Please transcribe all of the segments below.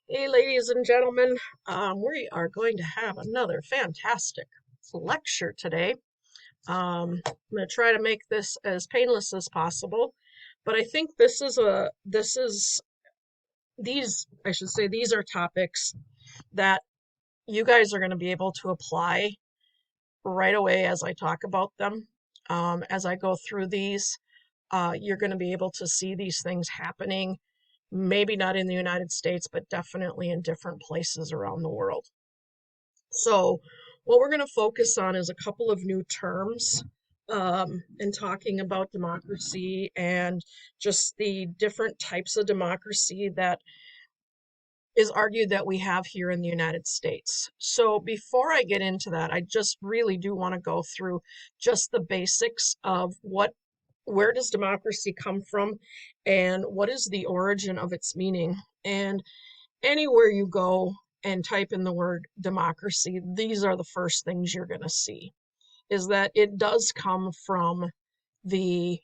Hey, ladies and gentlemen, we are going to have another fantastic lecture today. I'm going to try to make this as painless as possible, but I think I should say, these are topics that you guys are going to be able to apply right away as I talk about them. As I go through these, you're going to be able to see these things happening, maybe not in the United States, but definitely in different places around the world. So, what we're going to focus on is a couple of new terms in talking about democracy and just the different types of democracy that is argued that we have here in the United States. So, before I get into that, I just really do want to go through just the basics of where does democracy come from and what is the origin of its meaning. And anywhere you go and type in the word democracy, these are the first things you're going to see, is that it does come from the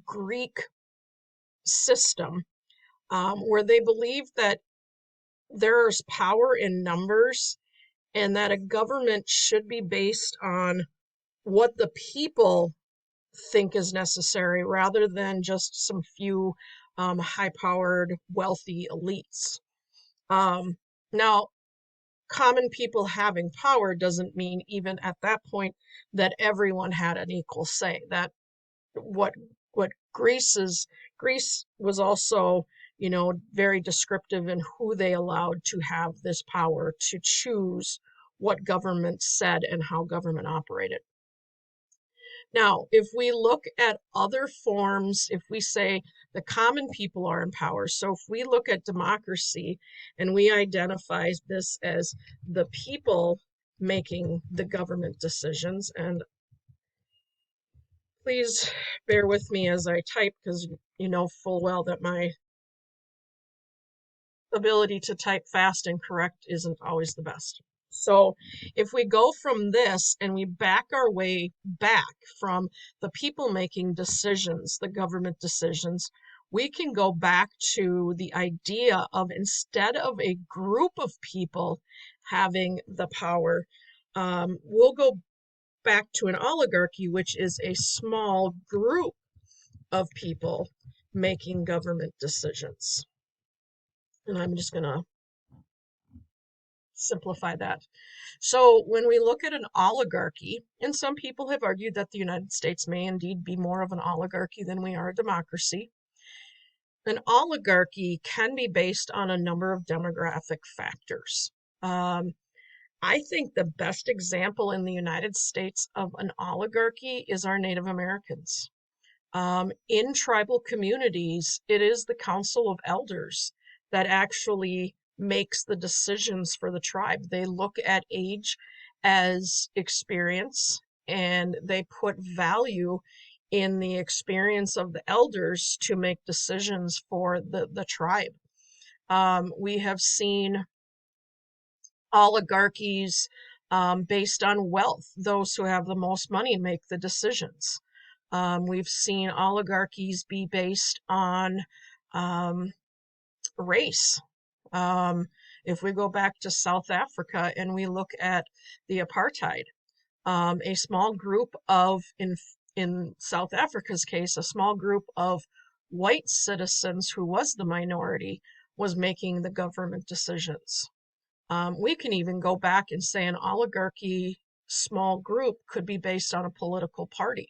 Greek system, where they believe that there's power in numbers and that a government should be based on what the people think is necessary rather than just some few high-powered, wealthy elites. Now, common people having power doesn't mean even at that point that everyone had an equal say. That what what Greece was also, very descriptive in who they allowed to have this power to choose what government said and how government operated. Now, if we look at other forms, if we say the common people are in power, so if we look at democracy and we identify this as the people making the government decisions, and please bear with me as I type because you know full well that my ability to type fast and correct isn't always the best. So if we go from this and we back our way back from the people making decisions, the government decisions, we can go back to the idea of, instead of a group of people having the power, we'll go back to an oligarchy, which is a small group of people making government decisions. And I'm just going to simplify that. So when we look at an oligarchy, and some people have argued that the United States may indeed be more of an oligarchy than we are a democracy, an oligarchy can be based on a number of demographic factors. I think the best example in the United States of an oligarchy is our Native Americans. In tribal communities, it is the Council of Elders that actually makes the decisions for the tribe. They look at age as experience and they put value in the experience of the elders to make decisions for the tribe. We have seen oligarchies based on wealth. Those who have the most money make the decisions. We've seen oligarchies be based on race. If we go back to South Africa and we look at the apartheid, a small group of, in South Africa's case, a small group of white citizens who was the minority was making the government decisions. We can even go back and say an oligarchy small group could be based on a political party.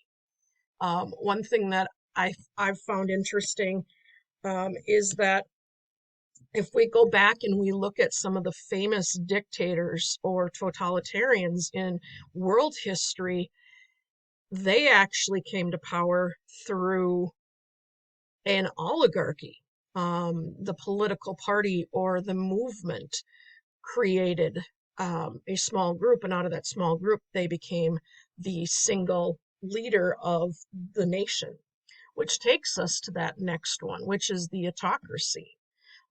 One thing that I've found interesting is that if we go back and we look at some of the famous dictators or totalitarians in world history, they actually came to power through an oligarchy. The political party or the movement created a small group, and out of that small group, they became the single leader of the nation, which takes us to that next one, which is the autocracy.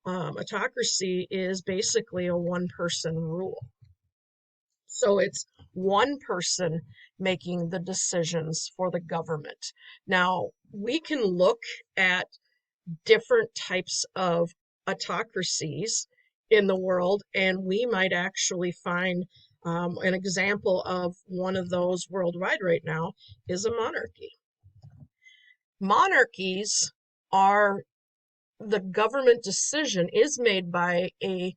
Autocracy is basically a one-person rule. So it's one person making the decisions for the government. Now, we can look at different types of autocracies in the world, and we might actually find an example of one of those worldwide right now is a monarchy. Monarchies are the government decision is made by a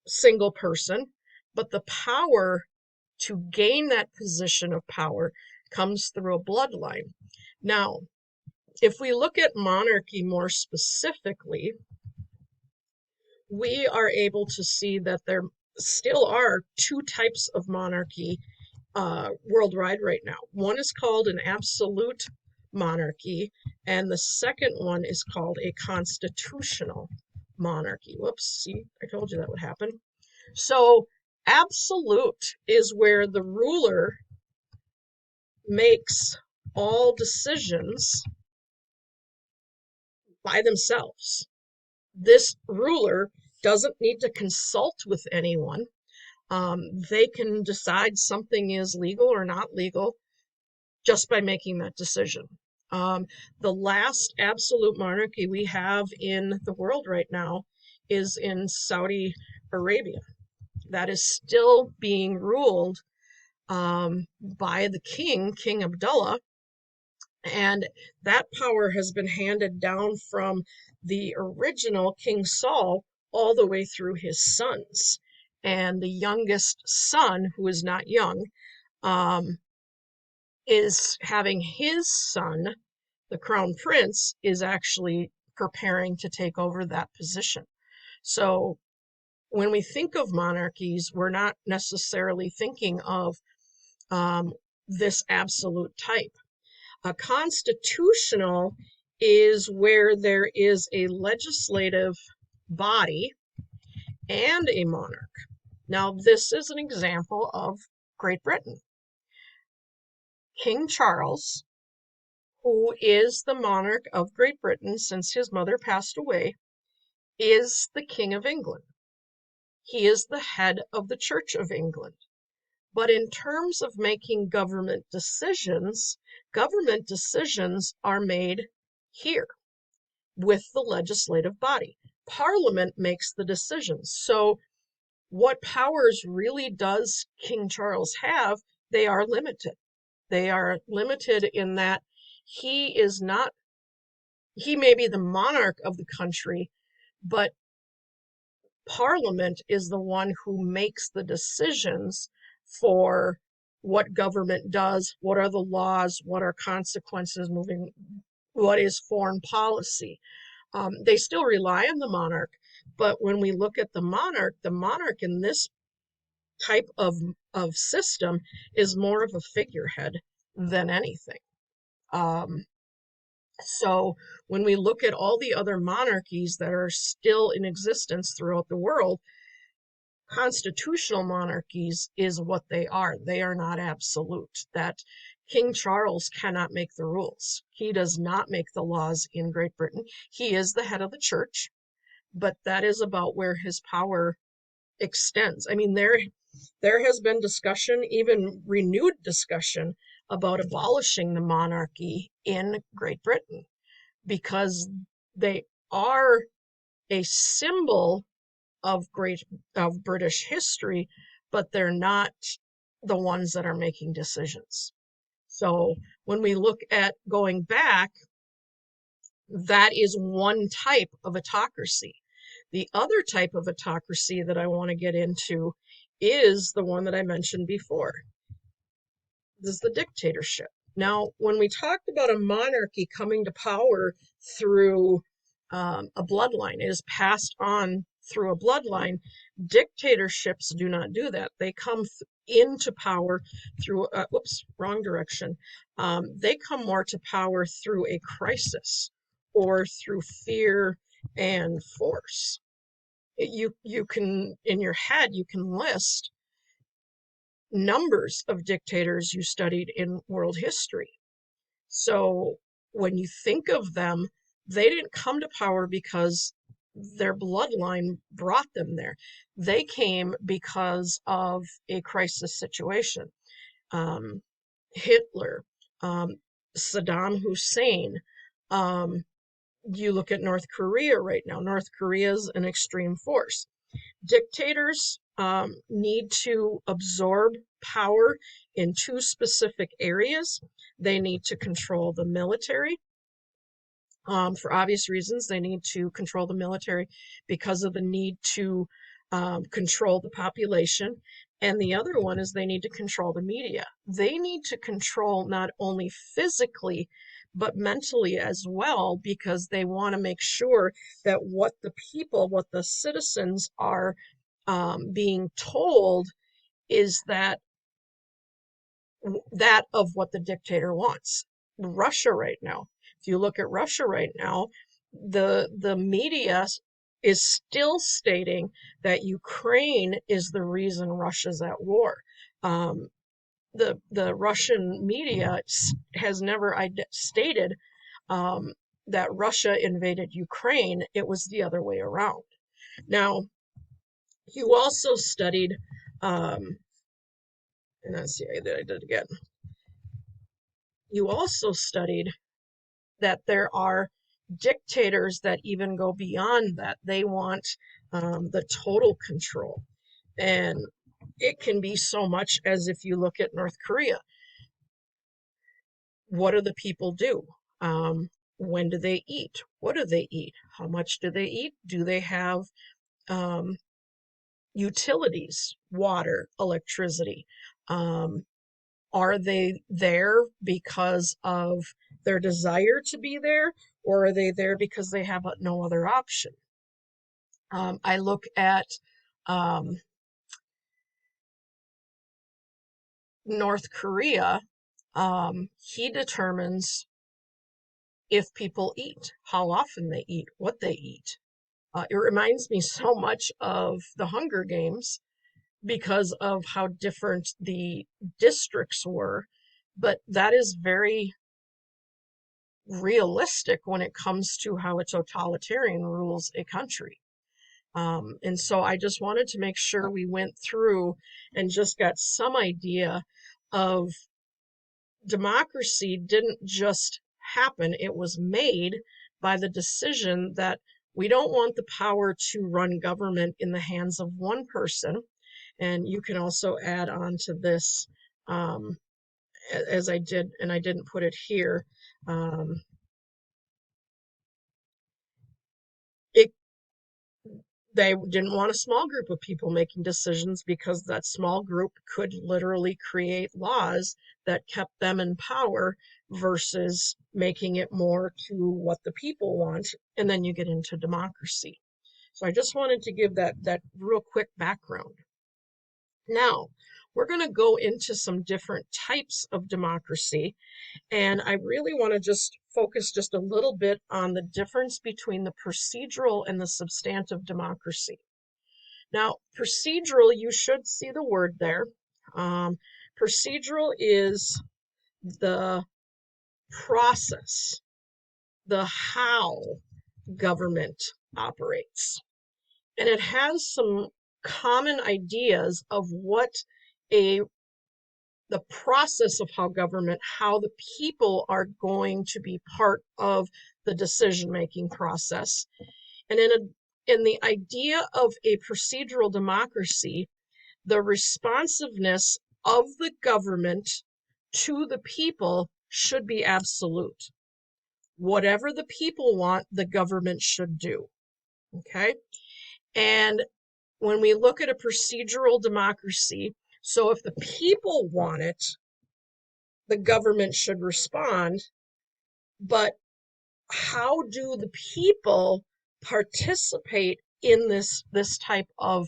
single person, but the power to gain that position of power comes through a bloodline. Now, if we look at monarchy more specifically, we are able to see that there still are two types of monarchy worldwide right now. One is called an absolute monarchy, and the second one is called a constitutional monarchy. Whoops, see, I told you that would happen. So, absolute is where the ruler makes all decisions by themselves. This ruler doesn't need to consult with anyone. They can decide something is legal or not legal just by making that decision. The last absolute monarchy we have in the world right now is in Saudi Arabia. That is still being ruled by the king, King Abdullah, and that power has been handed down from the original King Saul all the way through his sons. And the youngest son, who is not young, is having his son, the crown prince, is actually preparing to take over that position. So when we think of monarchies, we're not necessarily thinking of this absolute type. A constitutional is where there is a legislative body and a monarch. Now, this is an example of Great Britain. King Charles, who is the monarch of Great Britain since his mother passed away, is the King of England. He is the head of the Church of England. But in terms of making government decisions are made here with the legislative body. Parliament makes the decisions. So what powers really does King Charles have? They are limited. They are limited in that he may be the monarch of the country, but Parliament is the one who makes the decisions for what government does, what are the laws, what are consequences what is foreign policy. They still rely on the monarch, but when we look at the monarch in this type of system is more of a figurehead than anything. So when we look at all the other monarchies that are still in existence throughout the world, constitutional monarchies is what they are. They are not absolute. That King Charles cannot make the rules. He does not make the laws in Great Britain. He is the head of the church, but that is about where his power extends. I mean, there has been discussion, even renewed discussion, about abolishing the monarchy in Great Britain because they are a symbol of British history, but they're not the ones that are making decisions. So when we look at going back, that is one type of autocracy. The other type of autocracy that I want to get into is the one that I mentioned before. This is the dictatorship. Now, when we talked about a monarchy coming to power through a bloodline, it is passed on through a bloodline. Dictatorships do not do that. They come into power through, wrong direction. They come more to power through a crisis or through fear and force. You can, in your head, you can list numbers of dictators you studied in world history. So when you think of them, they didn't come to power because their bloodline brought them there. They came because of a crisis situation. Hitler, Saddam Hussein. You look at North Korea right now. North Korea is an extreme force. Dictators need to absorb power in two specific areas. They need to control the military. For obvious reasons, they need to control the military because of the need to control the population. And the other one is they need to control the media. They need to control not only physically, but mentally as well, because they want to make sure that what the people, what the citizens are being told is that of what the dictator wants. Russia right now, if you look at Russia right now, the media is still stating that Ukraine is the reason Russia's at war. The Russian media has never stated that Russia invaded Ukraine. It was the other way around. Now, you also studied, and let's see, I did it again. You also studied that there are dictators that even go beyond that. They want the total control. And it can be so much as if you look at North Korea. What do the people do? When do they eat? What do they eat? How much do they eat? Do they have utilities, water, electricity? Are they there because of their desire to be there, or are they there because they have no other option? I look at North Korea. He determines if people eat, how often they eat, what they eat. It reminds me so much of the Hunger Games because of how different the districts were, but that is very realistic when it comes to how a totalitarian rules a country. And so I just wanted to make sure we went through and just got some idea of democracy didn't just happen, it was made by the decision that we don't want the power to run government in the hands of one person. And you can also add on to this, as I did, and I didn't put it here. It They didn't want a small group of people making decisions because that small group could literally create laws that kept them in power versus making it more to what the people want. And then you get into democracy. So I just wanted to give that real quick background. Now, we're going to go into some different types of democracy. And I really want to just focus just a little bit on the difference between the procedural and the substantive democracy. Now, procedural, you should see the word there. Procedural is the process, the how government operates. And it has some common ideas of what the process of how the people are going to be part of the decision-making process. And in the idea of a procedural democracy, the responsiveness of the government to the people should be absolute. Whatever the people want, the government should do. Okay? And when we look at a procedural democracy, so if the people want it, the government should respond. But how do the people participate in this type of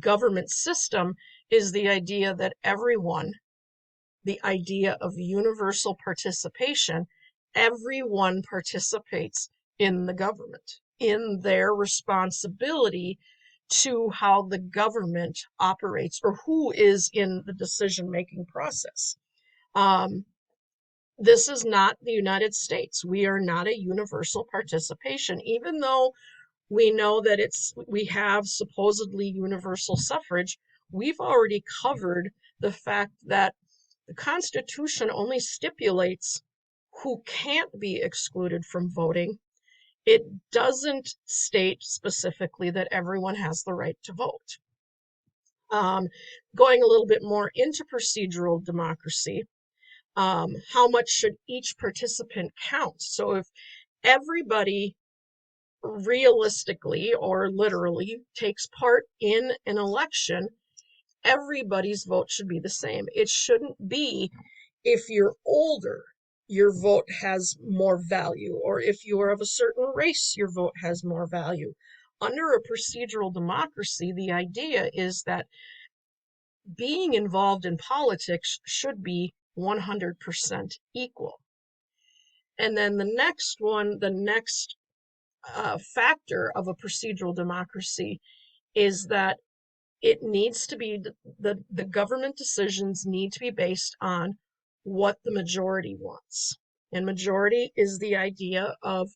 government system is the idea that the idea of universal participation, everyone participates in the government, in their responsibility to how the government operates or who is in the decision-making process. This is not the United States. We are not a universal participation, even though we know that we have supposedly universal suffrage. We've already covered the fact that the Constitution only stipulates who can't be excluded from voting, It doesn't state specifically that everyone has the right to vote. Going a little bit more into procedural democracy, how much should each participant count? So if everybody realistically or literally takes part in an election, everybody's vote should be the same. It shouldn't be if you're older, your vote has more value, or if you are of a certain race, your vote has more value. Under a procedural democracy, the idea is that being involved in politics should be 100% equal. And then the next one, the next factor of a procedural democracy is that it needs to be, the government decisions need to be based on what the majority wants. And majority is the idea of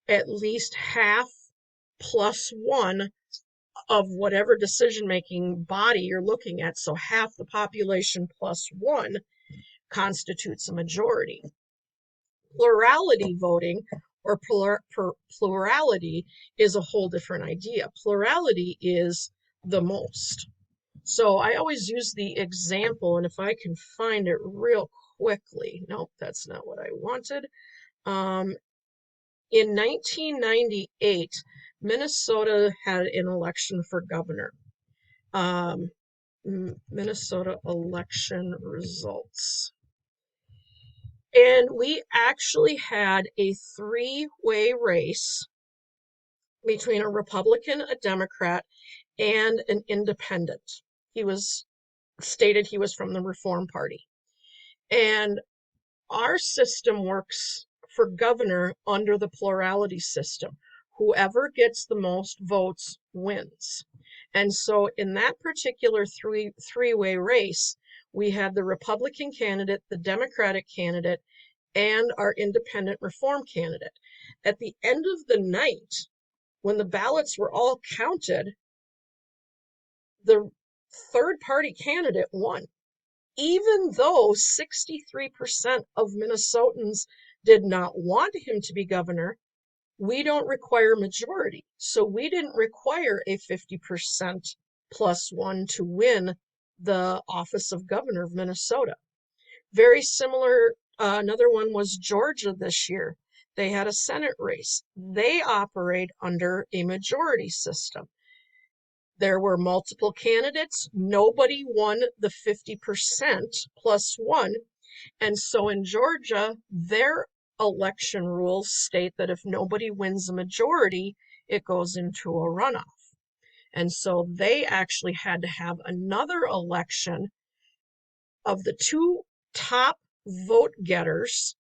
at least half plus one of whatever decision-making body you're looking at. So half the population plus one constitutes a majority. Plurality voting or plurality is a whole different idea. Plurality is the most. So I always use the example, and if I can find it real quickly, nope, that's not what I wanted. In 1998, Minnesota had an election for governor. Minnesota election results. And we actually had a three-way race between a Republican, a Democrat, and an independent. He was stated he was from the Reform Party. And our system works for governor under the plurality system. Whoever gets the most votes wins. And so in that particular three-way race, we had the Republican candidate, the Democratic candidate, and our independent Reform candidate. At the end of the night, when the ballots were all counted, the third party candidate won. Even though 63% of Minnesotans did not want him to be governor, we don't require majority. So we didn't require a 50% plus one to win the office of governor of Minnesota. Very similar, another one was Georgia this year. They had a Senate race. They operate under a majority system. There were multiple candidates. Nobody won the 50% plus one. And so in Georgia, their election rules state that if nobody wins a majority, it goes into a runoff. And so they actually had to have another election of the two top vote getters.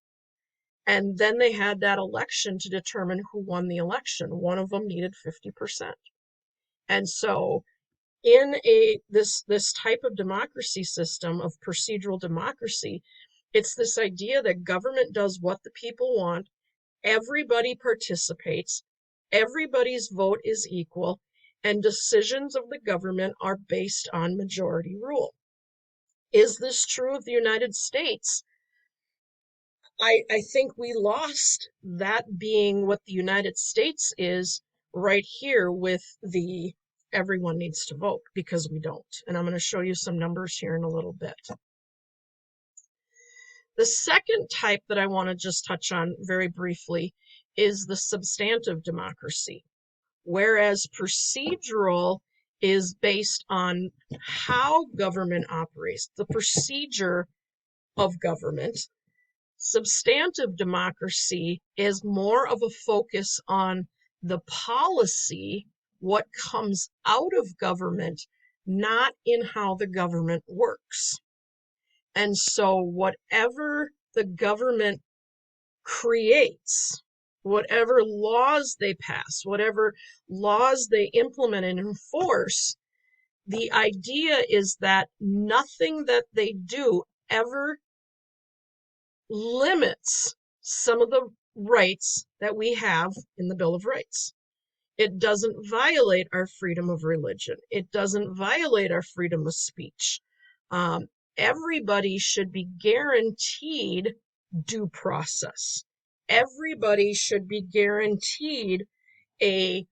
And then they had that election to determine who won the election. One of them needed 50%. And so in this type of democracy system of procedural democracy, it's this idea that government does what the people want, everybody participates, everybody's vote is equal, and decisions of the government are based on majority rule. Is this true of the United States? I think we lost that being what the United States is right here with the everyone needs to vote, because we don't. And I'm going to show you some numbers here in a little bit. The second type that I want to just touch on very briefly is the substantive democracy, whereas procedural is based on how government operates, the procedure of government. Substantive democracy is more of a focus on the policy, what comes out of government, not in how the government works. And so whatever the government creates, whatever laws they pass, whatever laws they implement and enforce, the idea is that nothing that they do ever limits some of the rights that we have in the Bill of Rights. It doesn't violate our freedom of religion. It doesn't violate our freedom of speech. Everybody should be guaranteed due process. everybody should be guaranteed a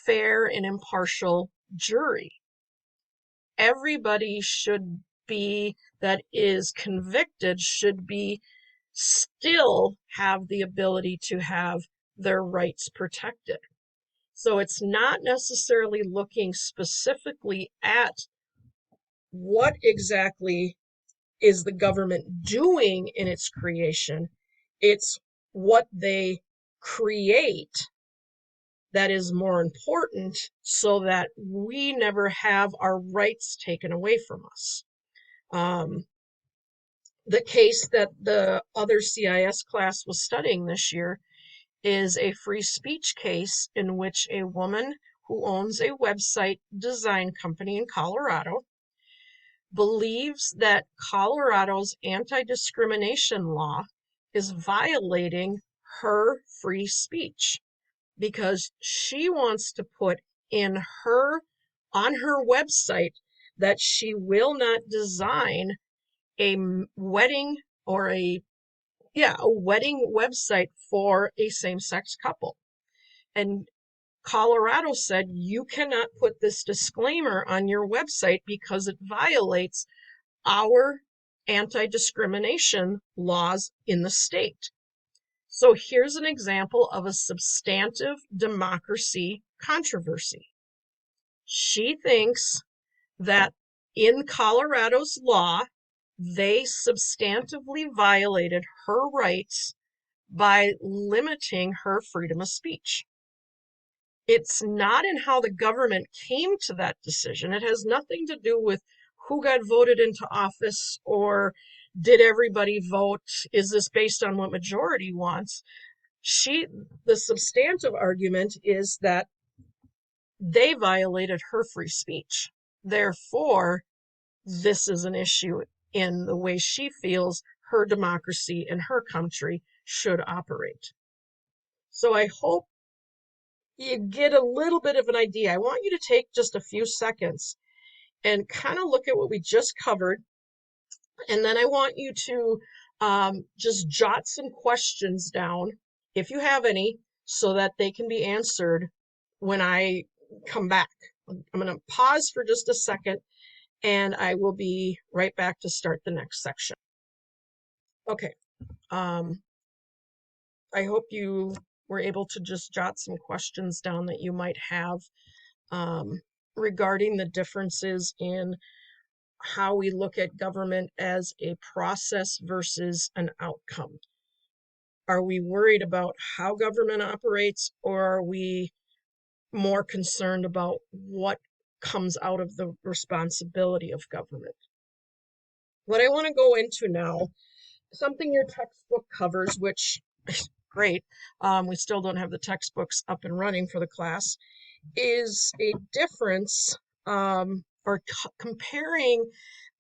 fair and impartial jury. Everybody should be, that is convicted, should be still have the ability to have their rights protected. So it's not necessarily looking specifically at what exactly is the government doing in its creation. It's what they create that is more important, so that we never have our rights taken away from us. The case that the other CIS class was studying this year is a free speech case in which a woman who owns a website design company in Colorado believes that Colorado's anti-discrimination law is violating her free speech, because she wants to put in on her website that she will not design a wedding or a wedding website for a same-sex couple. And Colorado said, you cannot put this disclaimer on your website because it violates our anti-discrimination laws in the state. So here's an example of a substantive democracy controversy. She thinks that in Colorado's law, they substantively violated her rights by limiting her freedom of speech. It's not in how the government came to that decision. It has nothing to do with who got voted into office, or did everybody vote? Is this based on what majority wants? The substantive argument is that they violated her free speech. Therefore, this is an issue in the way she feels her democracy and her country should operate. So I hope you get a little bit of an idea. I want you to take just a few seconds and kind of look at what we just covered. And then I want you to just jot some questions down, if you have any, so that they can be answered when I come back. I'm going to pause for just a second, and I will be right back to start the next section. Okay. I hope you were able to just jot some questions down that you might have regarding the differences in how we look at government as a process versus an outcome. Are we worried about how government operates, or are we more concerned about what comes out of the responsibility of government? What I want to go into now, something your textbook covers, which is great, we still don't have the textbooks up and running for the class, is a difference or comparing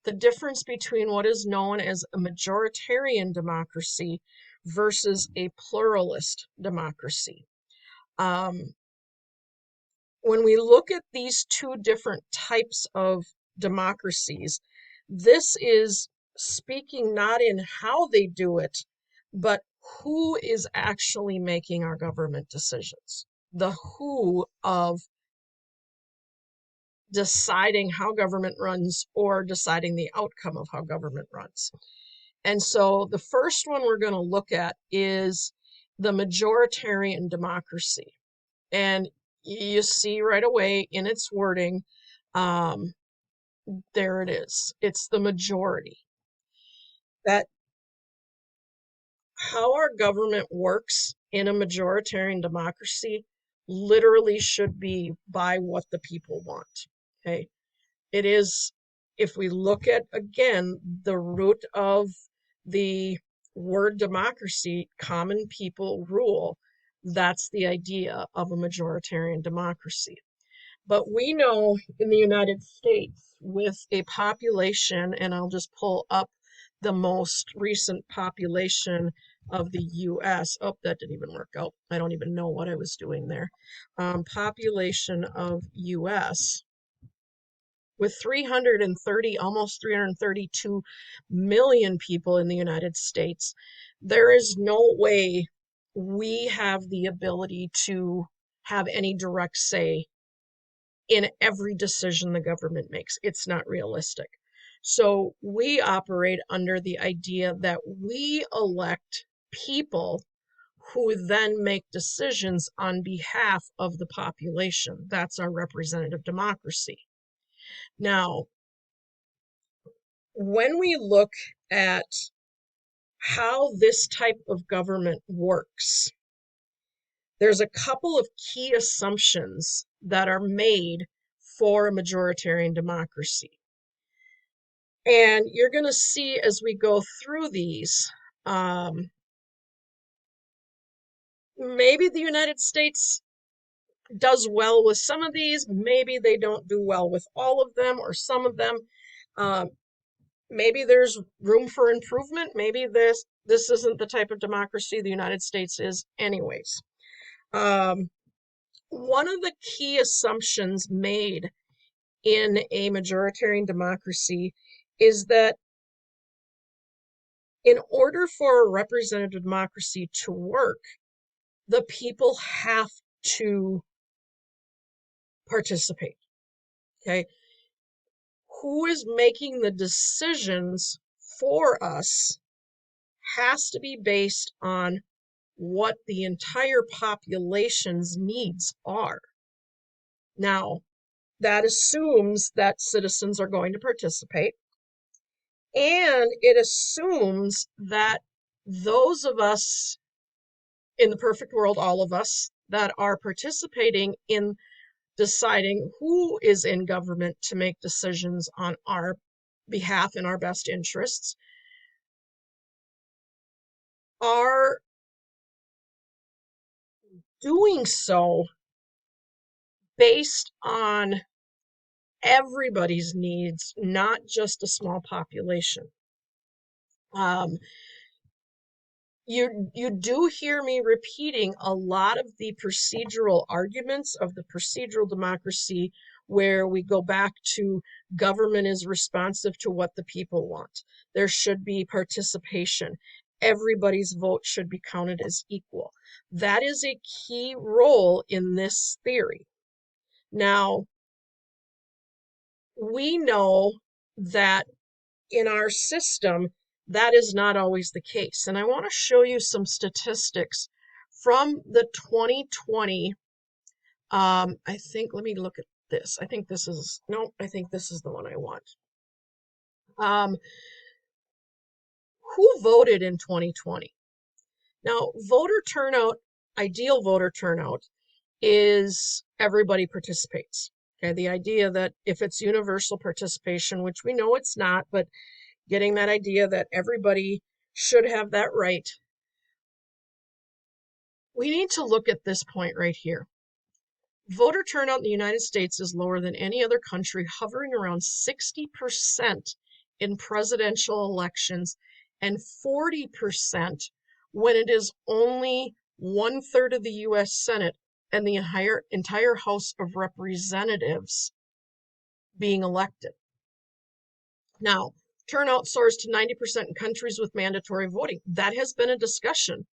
the difference between what is known as a majoritarian democracy versus a pluralist democracy. When we look at these two different types of democracies, this is speaking not in how they do it, but who is actually making our government decisions. The who of deciding how government runs, or deciding the outcome of how government runs. And so the first one we're going to look at is the majoritarian democracy. And you see right away in its wording, there it is. It's the majority. That how our government works in a majoritarian democracy literally should be by what the people want. Okay. It is, if we look at, again, the root of the word democracy, common people rule, that's the idea of a majoritarian democracy. But we know in the United States, with a population, and I'll just pull up the most recent population of the US. Oh, that didn't even work out. I don't even know what I was doing there. Population of US with 330, almost 332 million people in the United States. There is no way we have the ability to have any direct say in every decision the government makes. It's not realistic. So we operate under the idea that we elect people who then make decisions on behalf of the population. That's our representative democracy. Now, when we look at how this type of government works, there's a couple of key assumptions that are made for a majoritarian democracy. And you're going to see as we go through these, maybe the United States does well with some of these, maybe they don't do well with all of them or some of them. Maybe there's room for improvement. Maybe this isn't the type of democracy the United States is anyways. One of the key assumptions made in a majoritarian democracy is that in order for a representative democracy to work, the people have to participate. Okay? Who is making the decisions for us has to be based on what the entire population's needs are. Now, that assumes that citizens are going to participate, and it assumes that those of us in the perfect world, all of us that are participating in deciding who is in government to make decisions on our behalf in our best interests, are doing so based on everybody's needs, not just a small population. You do hear me repeating a lot of the procedural arguments of the procedural democracy, where we go back to government is responsive to what the people want. There should be participation. Everybody's vote should be counted as equal. That is a key role in this theory. Now, we know that in our system, that is not always the case. And I want to show you some statistics from the 2020. I think, let me look at this. I think this is the one I want. Who voted in 2020? Now, voter turnout, ideal voter turnout, is everybody participates. Okay, the idea that if it's universal participation, which we know it's not, but getting that idea that everybody should have that right. We need to look at this point right here. Voter turnout in the United States is lower than any other country, hovering around 60% in presidential elections and 40% when it is only 1/3 of the U.S. Senate and the entire House of Representatives being elected. Now, turnout soars to 90% in countries with mandatory voting. That has been a discussion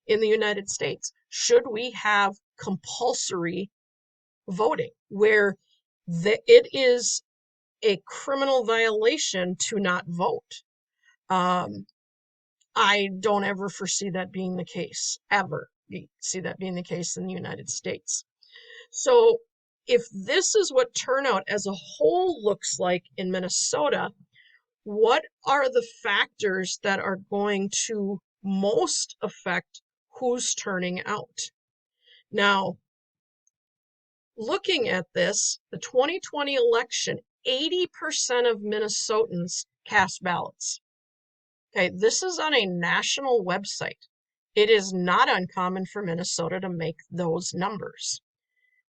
in the United States. Should we have compulsory voting where it is a criminal violation to not vote? I don't ever foresee that being the case, ever see that being the case in the United States. So if this is what turnout as a whole looks like in Minnesota, what are the factors that are going to most affect who's turning out? Now, looking at this, the 2020 election, 80% of Minnesotans cast ballots. Okay, this is on a national website. It is not uncommon for Minnesota to make those numbers,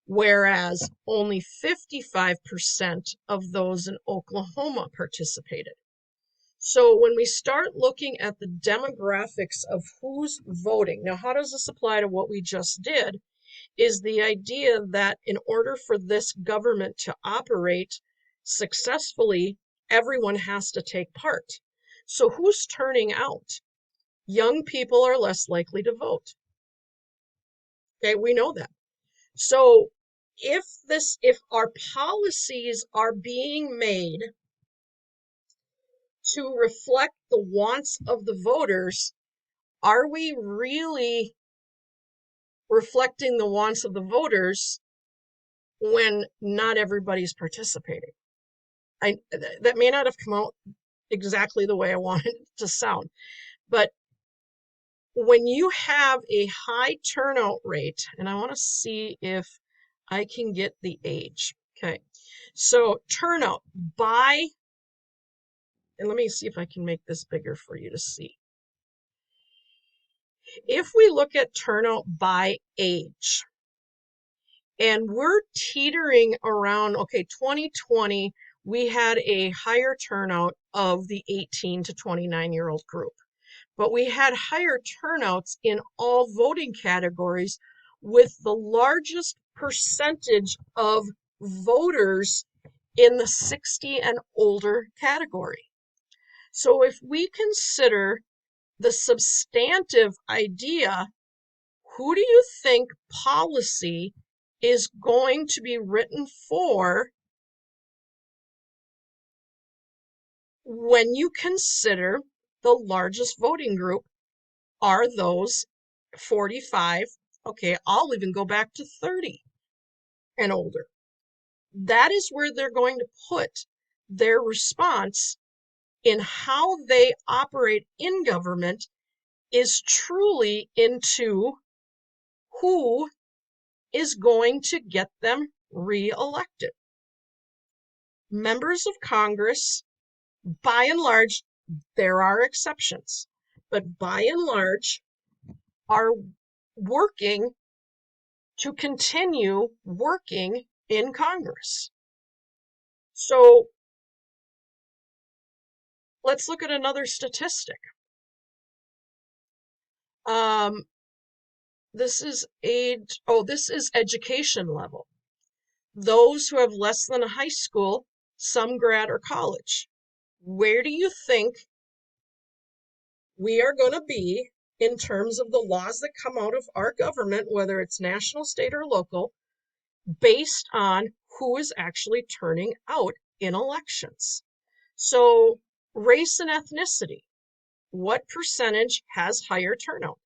whereas only 55% of those in Oklahoma participated. So when we start looking at the demographics of who's voting, now how does this apply to what we just did, is the idea that in order for this government to operate successfully, everyone has to take part. So who's turning out? Young people are less likely to vote. Okay, we know that. So if our policies are being made to reflect the wants of the voters, are we really reflecting the wants of the voters when not everybody's participating? That may not have come out exactly the way I wanted it to sound, but when you have a high turnout rate, and I want to see if I can get the age. Okay, so turnout by, and let me see if I can make this bigger for you to see. If we look at turnout by age, and we're teetering around, okay, 2020, we had a higher turnout of the 18 to 29-year-old group, but we had higher turnouts in all voting categories, with the largest percentage of voters in the 60 and older category. So if we consider the substantive idea, who do you think policy is going to be written for when you consider the largest voting group are those 45, okay, I'll even go back to 30 and older? That is where they're going to put their response in how they operate in government, is truly into who is going to get them reelected. Members of Congress, by and large, there are exceptions, but by and large, are working to continue working in Congress. So let's look at another statistic. This is education level. Those who have less than a high school, some grad or college. Where do you think we are going to be in terms of the laws that come out of our government, whether it's national, state, or local, based on who is actually turning out in elections? So, race and ethnicity, what percentage has higher turnout?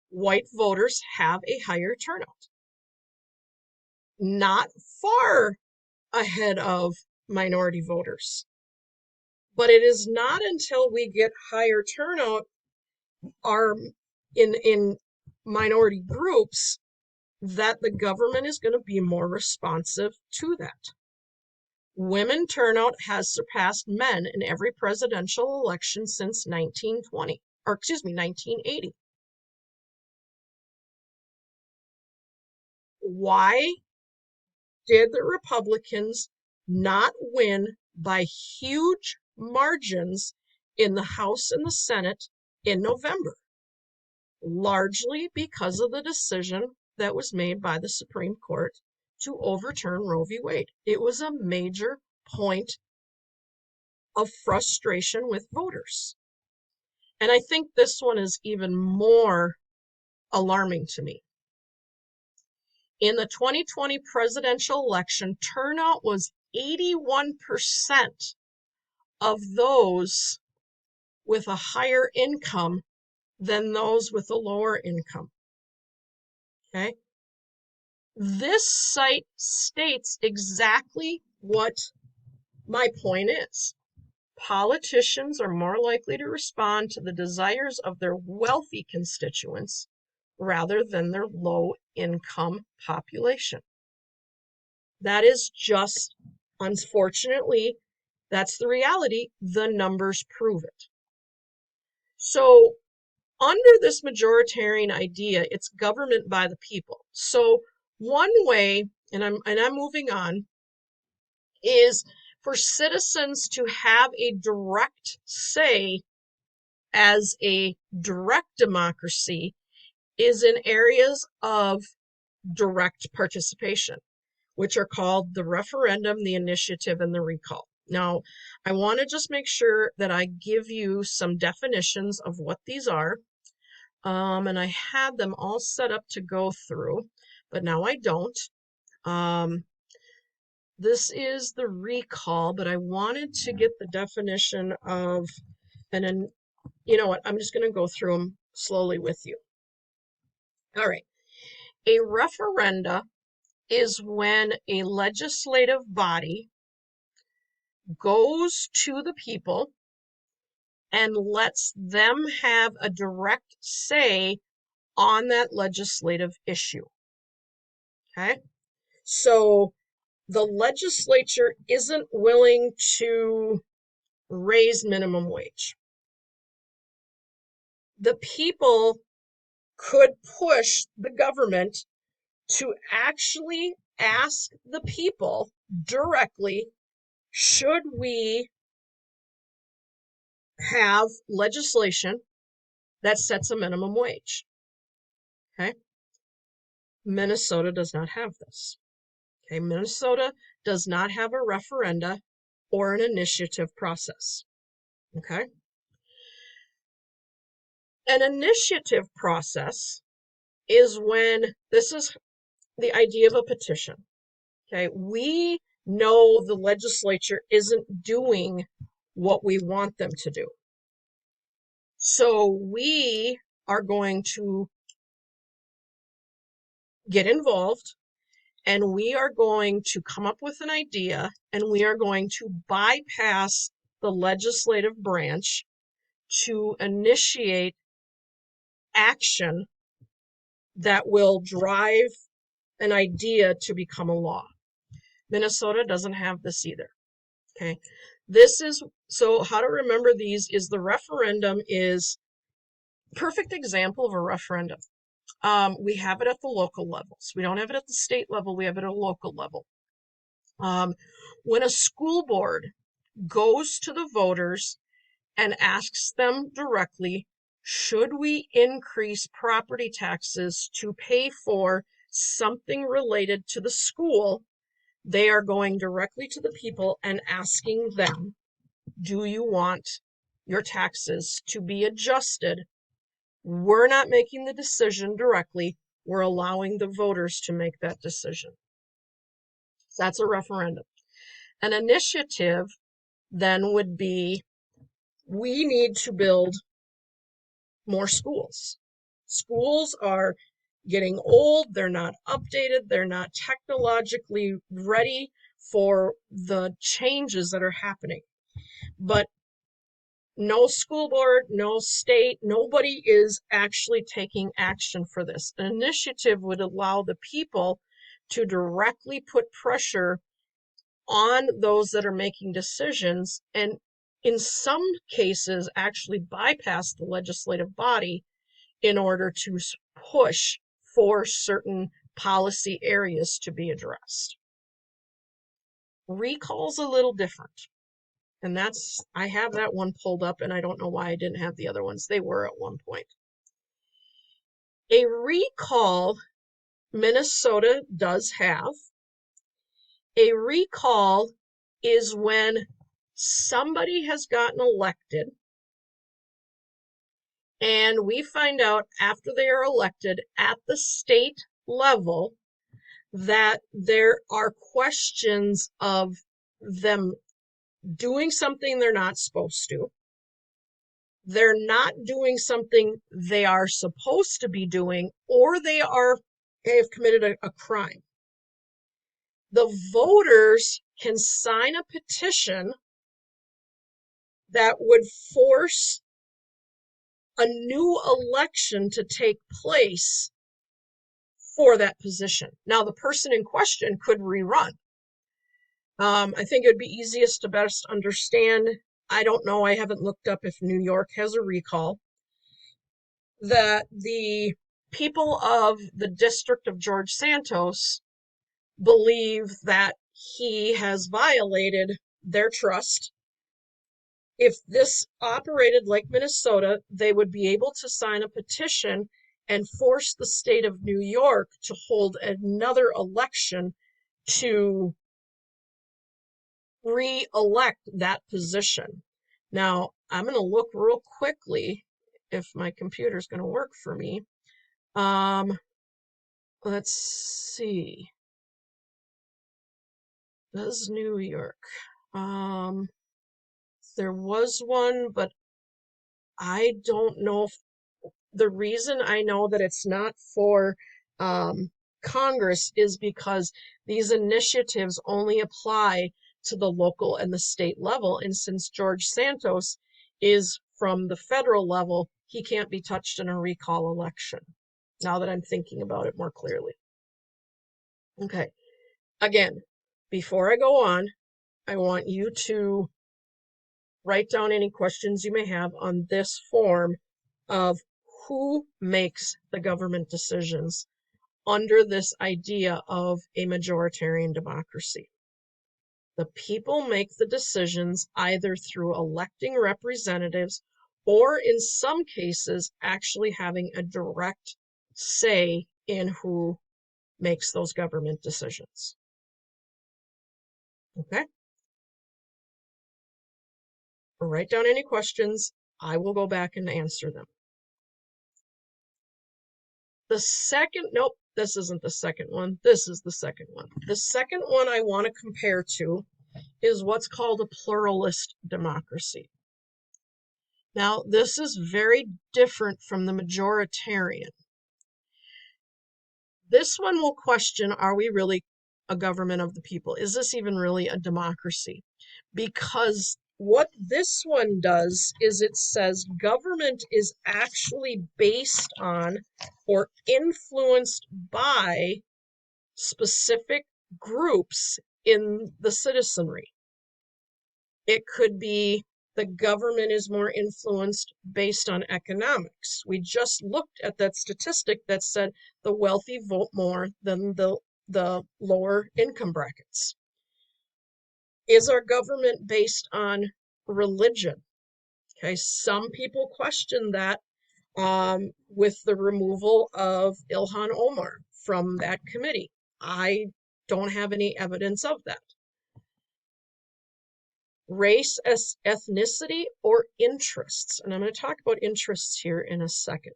White voters have a higher turnout, not far ahead of minority voters. But it is not until we get higher turnout in minority groups that the government is going to be more responsive to that. Women turnout has surpassed men in every presidential election since 1980. Why did the Republicans not win by huge margins in the House and the Senate in November? Largely because of the decision that was made by the Supreme Court to overturn Roe v. Wade. It was a major point of frustration with voters. And I think this one is even more alarming to me. In the 2020 presidential election, turnout was 81% of those with a higher income than those with a lower income. Okay? This site states exactly what my point is. Politicians are more likely to respond to the desires of their wealthy constituents rather than their low-income population. That is just, unfortunately, that's the reality. The numbers prove it. So under this majoritarian idea, it's government by the people. So one way, and I'm moving on, is for citizens to have a direct say as a direct democracy is in areas of direct participation, which are called the referendum, the initiative, and the recall. Now, I want to just make sure that I give you some definitions of what these are. And I had them all set up to go through, but now I don't. This is the recall, but I wanted to get the definition of an, you know what, I'm just going to go through them slowly with you. All right. A referenda is when a legislative body goes to the people and lets them have a direct say on that legislative issue. Okay? So the legislature isn't willing to raise minimum wage. The people could push the government to actually ask the people directly, should we have legislation that sets a minimum wage? Okay. Minnesota does not have this. Okay. Minnesota does not have a referenda or an initiative process. Okay. An initiative process is when, this is the idea of a petition. Okay. We know the legislature isn't doing what we want them to do. So we are going to get involved, and we are going to come up with an idea, and we are going to bypass the legislative branch to initiate action that will drive an idea to become a law. Minnesota doesn't have this either. Okay. This is, so how to remember these is the referendum is perfect example of a referendum. We have it at the local levels. We don't have it at the state level. We have it at a local level. When a school board goes to the voters and asks them directly, should we increase property taxes to pay for something related to the school, they are going directly to the people and asking them, do you want your taxes to be adjusted? We're not making the decision directly. We're allowing the voters to make that decision. That's a referendum. An initiative then would be, we need to build more schools. Schools are getting old. They're not updated. They're not technologically ready for the changes that are happening. But no school board, no state, nobody is actually taking action for this. An initiative would allow the people to directly put pressure on those that are making decisions, and in some cases actually bypass the legislative body in order to push for certain policy areas to be addressed. Recall's a little different. And that's, I have that one pulled up, and I don't know why I didn't have the other ones. They were at one point. A recall, Minnesota does have. A recall is when somebody has gotten elected, and we find out after they are elected at the state level that there are questions of them doing something they're not supposed to. They're not doing something they are supposed to be doing, or they have committed a crime. The voters can sign a petition that would force a new election to take place for that position. Now, the person in question could rerun. I think it would be easiest to best understand. I don't know, I haven't looked up if New York has a recall, that the people of the district of George Santos believe that he has violated their trust. If this operated like Minnesota, they would be able to sign a petition and force the state of New York to hold another election to re-elect that position. Now, I'm going to look real quickly if my computer's going to work for me. Let's see. Does New York? There was one, but I don't know if the reason I know that it's not for Congress is because these initiatives only apply to the local and the state level. And since George Santos is from the federal level, he can't be touched in a recall election. Now that I'm thinking about it more clearly. Okay. Again, before I go on, I want you to write down any questions you may have on this form of who makes the government decisions under this idea of a majoritarian democracy. The people make the decisions either through electing representatives or in some cases actually having a direct say in who makes those government decisions. Okay? Write down any questions. I will go back and answer them. The second, nope, this isn't the second one. This is the second one. The second one I want to compare to is what's called a pluralist democracy. Now, this is very different from the majoritarian. This one will question, are we really a government of the people? Is this even really a democracy? Because what this one does is it says government is actually based on or influenced by specific groups in the citizenry. It could be the government is more influenced based on economics. We just looked at that statistic that said the wealthy vote more than the lower income brackets. Is our government based on religion? Okay, some people question that with the removal of Ilhan Omar from that committee. I don't have any evidence of that. Race as ethnicity or interests. And I'm going to talk about interests here in a second.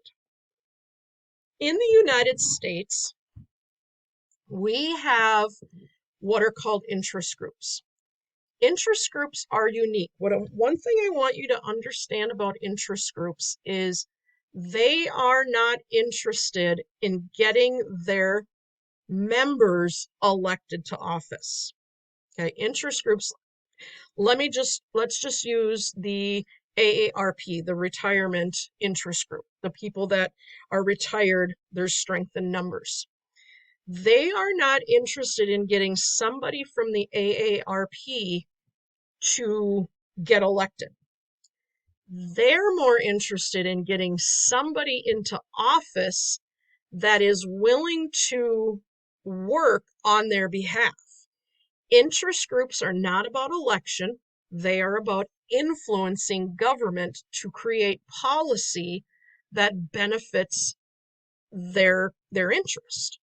In the United States, we have what are called interest groups. Interest groups are unique. One thing I want you to understand about interest groups is they are not interested in getting their members elected to office. Okay, interest groups, let's just use the AARP, the retirement interest group, the people that are retired, there's strength in numbers. They are not interested in getting somebody from the AARP to get elected. They're more interested in getting somebody into office that is willing to work on their behalf. Interest groups are not about election. They are about influencing government to create policy that benefits their interest.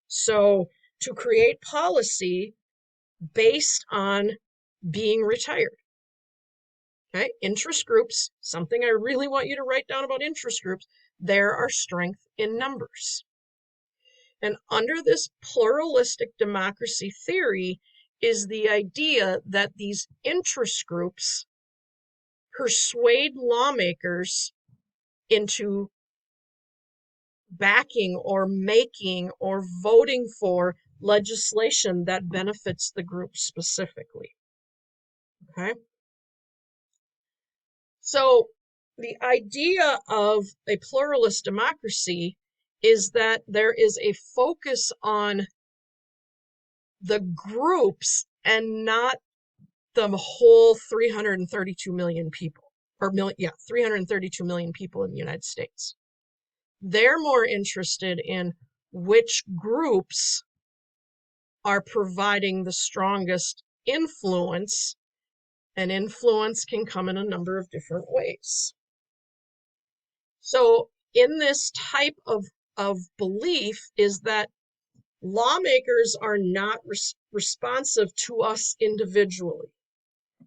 So to create policy based on being retired. Okay, interest groups, something I really want you to write down about interest groups, there are strength in numbers. And under this pluralistic democracy theory is the idea that these interest groups persuade lawmakers into backing or making or voting for legislation that benefits the group specifically. Okay? So the idea of a pluralist democracy is that there is a focus on the groups and not the whole 332 million people, or 332 million people in the United States. They're more interested in which groups are providing the strongest influence, and influence can come in a number of different ways. So in this type of belief is that lawmakers are not responsive to us individually.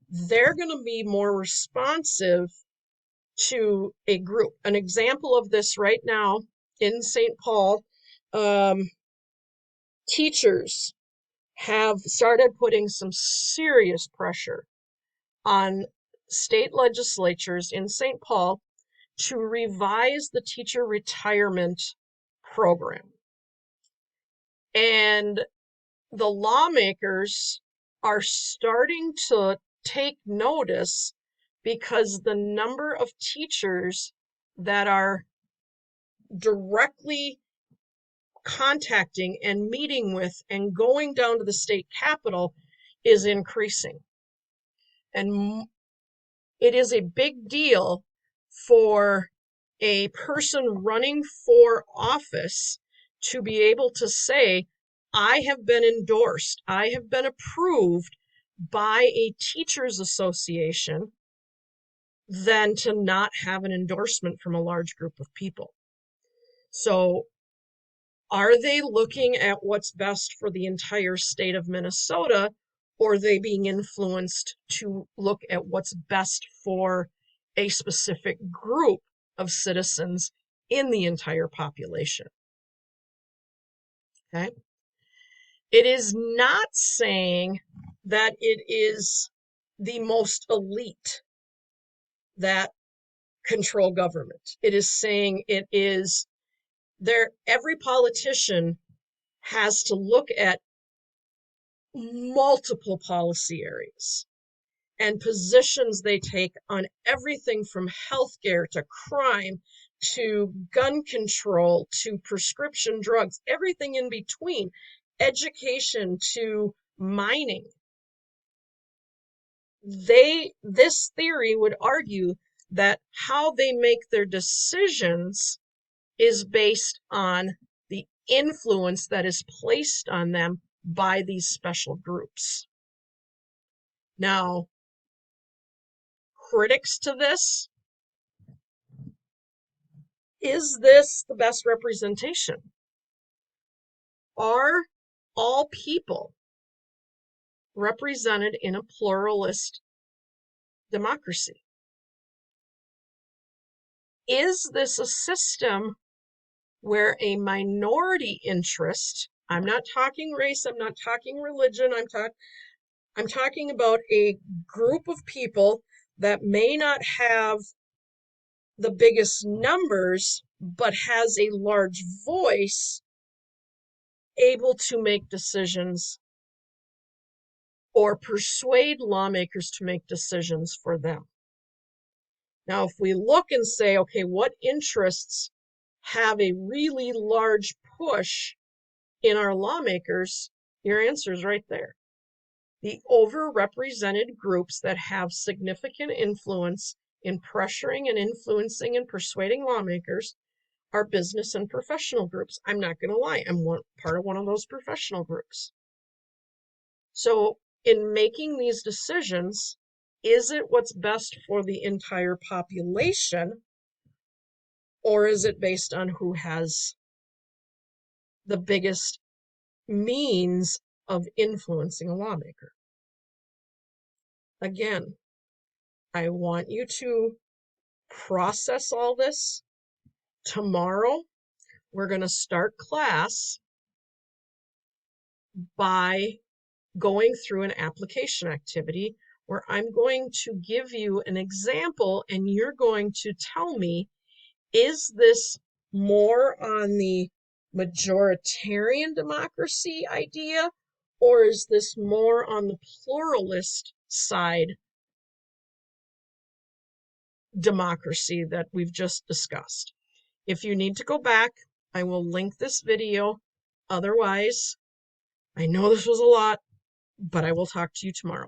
They're going to be more responsive to a group. An example of this right now in St. Paul, teachers have started putting some serious pressure on state legislatures in St. Paul to revise the teacher retirement program. And the lawmakers are starting to take notice because the number of teachers that are directly contacting and meeting with and going down to the state capitol is increasing. And it is a big deal for a person running for office to be able to say, I have been endorsed, I have been approved by a teachers association, than to not have an endorsement from a large group of people. So are they looking at what's best for the entire state of Minnesota, or are they being influenced to look at what's best for a specific group of citizens in the entire population? Okay. It is not saying that it is the most elite that control government. It is saying it is there. Every politician has to look at multiple policy areas and positions they take on everything from healthcare to crime to gun control to prescription drugs, everything in between, education to mining. This theory would argue that how they make their decisions is based on the influence that is placed on them by these special groups. Now, critics to this, is this the best representation? Are all people represented in a pluralist democracy? Is this a system where a minority interest, I'm not talking race, I'm not talking religion, I'm talking about a group of people that may not have the biggest numbers, but has a large voice, able to make decisions or persuade lawmakers to make decisions for them. Now, if we look and say, okay, what interests have a really large push in our lawmakers, your answer is right there. The overrepresented groups that have significant influence in pressuring and influencing and persuading lawmakers are business and professional groups. I'm not going to lie, I'm part of one of those professional groups. So in making these decisions, is it what's best for the entire population, or is it based on who has the biggest means of influencing a lawmaker? Again, I want you to process all this. Tomorrow, we're going to start class by going through an application activity where I'm going to give you an example and you're going to tell me, is this more on the majoritarian democracy idea, or is this more on the pluralist side democracy that we've just discussed? If you need to go back, I will link this video. Otherwise, I know this was a lot, but I will talk to you tomorrow.